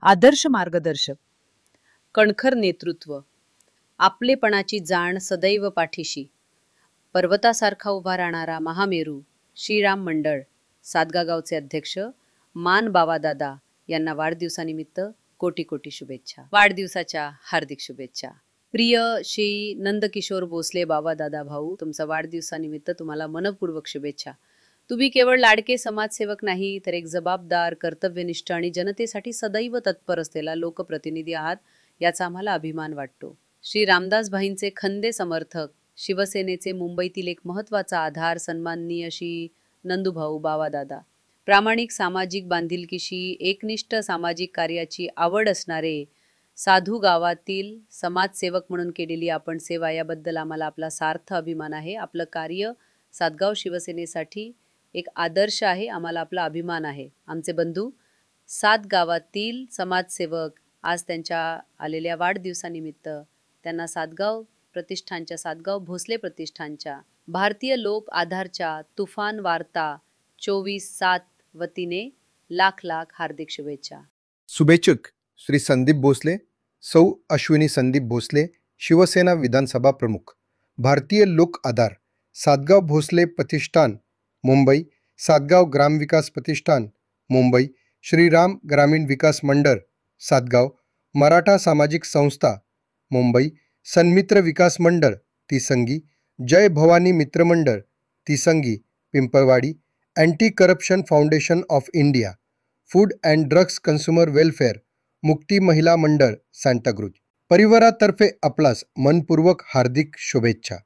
आदर्श मार्गदर्शक, कणखर नेतृत्व, आपलेपणाची जाण सदैव पाठीशी, पर्वतासारखा उभा राहणारा महामेरू श्रीराम मंडळ सातगा गावचे अध्यक्ष मान बावादादा यांना वाढदिवसानिमित्त कोटी कोटी शुभेच्छा। वाढदिवसाच्या हार्दिक शुभेच्छा। प्रिय श्री नंदकिशोर भोसले बावादादा भाऊ, तुमचा वाढदिवसानिमित्त तुम्हाला मनपूर्वक शुभेच्छा। तुम्ही केवळ लाडके समाजसेवक नाही तर एक जबाबदार, कर्तव्यनिष्ठ आणि जनतेसाठी सदैव तत्पर असलेला लोकप्रतिनिधी आहात, याचा आम्हाला अभिमान वाटतो। श्री रामदास भाईंचे खंदे समर्थक, शिवसेनेचे मुंबईतील एक महत्त्वाचा आधार सन्माननीय श्री नंदूभाऊ बावादादा, प्रामाणिक सामाजिक बांधिलकीशी एकनिष्ठ सामाजिक कार्याची आवड असणारे, साधू गावातील समाजसेवक म्हणून केलेली आपण सेवा याबद्दल आम्हाला आपला सार्थ अभिमान आहे। आपलं कार्य सातगाव शिवसेनेसाठी एक आदर्श आहे, आम्हाला आपला अभिमान आहे। आमचे बंधू सात गावातील समाजसेवक आज त्यांच्या आलेल्या वाढदिवसानिमित्त त्यांना सातगाव प्रतिष्ठानच्या, सातगाव भोसले प्रतिष्ठानच्या, भारतीय लोक आधारच्या तुफान वार्ता 24/7 वतीने लाख लाख हार्दिक शुभेच्छा। शुभेच्छुक श्री संदीप भोसले, सौ अश्विनी संदीप भोसले, शिवसेना विधानसभा प्रमुख, भारतीय लोक आधार, सातगाव भोसले प्रतिष्ठान मुंबई, सातगाव ग्रामविकास प्रतिष्ठान मुंबई, श्रीराम ग्रामीण विकास मंडळ सातगाव, मराठा सामाजिक संस्था मुंबई, सन्मित्र विकास मंडळ तिसंगी, जय भवानी मित्रमंडळ Tisangi Pimpalwadi, anti corruption foundation of India, food and drugs consumer welfare, Mukti Mahila मंडळ सांताक्रूज परिवारातर्फे आपणास मनपूर्वक हार्दिक शुभेच्छा।